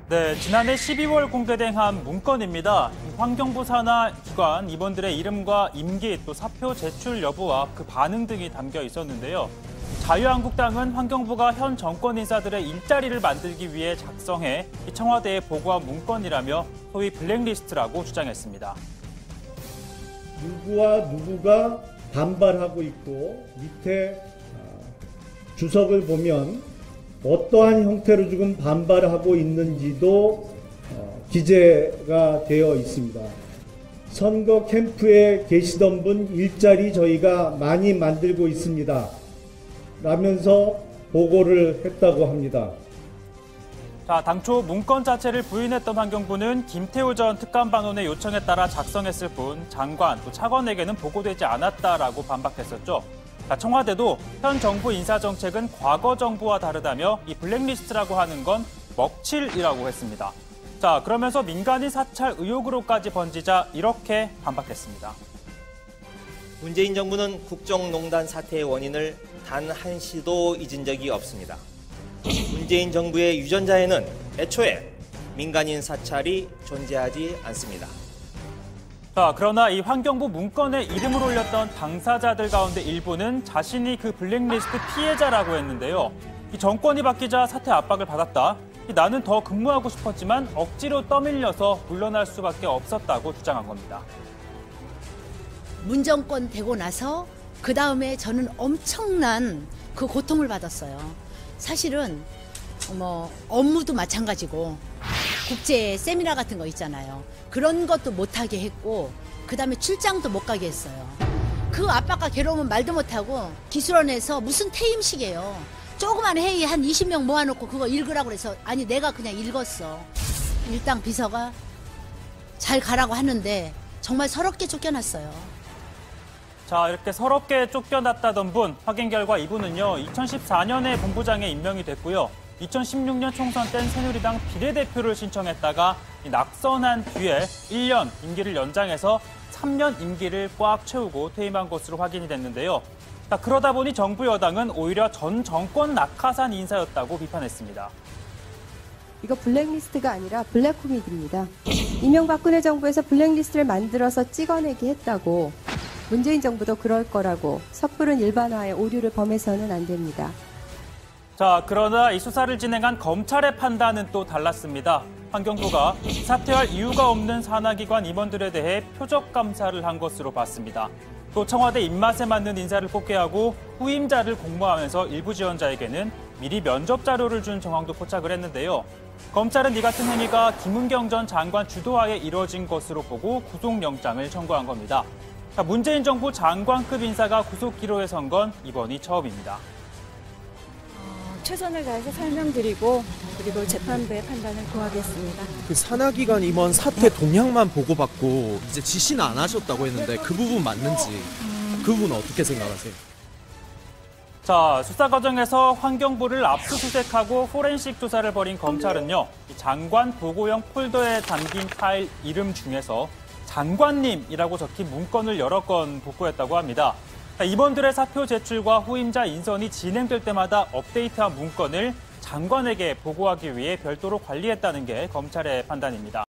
네, 지난해 12월 공개된 한 문건입니다. 환경부 산하 기관 임원들의 이름과 임기, 또 사표 제출 여부와 그 반응 등이 담겨 있었는데요. 자유한국당은 환경부가 현 정권 인사들의 일자리를 만들기 위해 작성해 청와대에 보고한 문건이라며 소위 블랙리스트라고 주장했습니다. 누구와 누구가 반발하고 있고 밑에 주석을 보면 어떠한 형태로 지금 반발하고 있는지도 기재가 되어 있습니다. 선거 캠프에 계시던 분 일자리 저희가 많이 만들고 있습니다. 라면서 보고를 했다고 합니다. 자, 당초 문건 자체를 부인했던 환경부는 김태우 전 특감반원의 요청에 따라 작성했을 뿐 장관, 또 차관에게는 보고되지 않았다라고 반박했었죠. 자, 청와대도 현 정부 인사정책은 과거 정부와 다르다며 이 블랙리스트라고 하는 건 먹칠이라고 했습니다. 자, 그러면서 민간인 사찰 의혹으로까지 번지자 이렇게 반박했습니다. 문재인 정부는 국정농단 사태의 원인을 단 한시도 잊은 적이 없습니다. 문재인 정부의 유전자에는 애초에 민간인 사찰이 존재하지 않습니다. 자, 그러나 이 환경부 문건에 이름을 올렸던 당사자들 가운데 일부는 자신이 그 블랙리스트 피해자라고 했는데요. 이 정권이 바뀌자 사퇴 압박을 받았다. 나는 더 근무하고 싶었지만 억지로 떠밀려서 물러날 수밖에 없었다고 주장한 겁니다. 문정권 되고 나서 그 다음에 저는 엄청난 그 고통을 받았어요. 사실은 업무도 마찬가지고 국제 세미나 같은 거 있잖아요. 그런 것도 못하게 했고 그 다음에 출장도 못 가게 했어요. 그 압박과 괴로움은 말도 못하고 기술원에서 무슨 퇴임식이에요. 조그만 회의 한 20명 모아놓고 그거 읽으라고 그래서 아니 내가 그냥 읽었어. 일당 비서가 잘 가라고 하는데 정말 서럽게 쫓겨났어요. 자, 이렇게 서럽게 쫓겨났다던 분, 확인 결과 이분은요, 2014년에 본부장에 임명이 됐고요. 2016년 총선 땐 새누리당 비례대표를 신청했다가 낙선한 뒤에 1년 임기를 연장해서 3년 임기를 꽉 채우고 퇴임한 것으로 확인이 됐는데요. 자, 그러다 보니 정부 여당은 오히려 전 정권 낙하산 인사였다고 비판했습니다. 이거 블랙리스트가 아니라 블랙코미디입니다. 이명박근혜 정부에서 블랙리스트를 만들어서 찍어내기 했다고 문재인 정부도 그럴 거라고 섣부른 일반화의 오류를 범해서는 안 됩니다. 자, 그러나 이 수사를 진행한 검찰의 판단은 또 달랐습니다. 환경부가 사퇴할 이유가 없는 산하기관 임원들에 대해 표적 감사를 한 것으로 봤습니다. 또 청와대 입맛에 맞는 인사를 뽑게 하고 후임자를 공모하면서 일부 지원자에게는 미리 면접 자료를 준 정황도 포착을 했는데요. 검찰은 이 같은 행위가 김은경 전 장관 주도하에 이뤄진 것으로 보고 구속영장을 청구한 겁니다. 문재인 정부 장관급 인사가 구속기로에 선 건 이번이 처음입니다. 최선을 다해서 설명드리고 그리고 재판부의 판단을 구하겠습니다. 그 산하기관 임원 사퇴 동향만 보고받고 이제 지시는 안 하셨다고 했는데 그 부분 맞는지 그 부분은 어떻게 생각하세요? 자, 수사 과정에서 환경부를 압수수색하고 포렌식 조사를 벌인 검찰은요, 장관 보고용 폴더에 담긴 파일 이름 중에서 장관님이라고 적힌 문건을 여러 건 복구했다고 합니다. 임원들의 사표 제출과 후임자 인선이 진행될 때마다 업데이트한 문건을 장관에게 보고하기 위해 별도로 관리했다는 게 검찰의 판단입니다.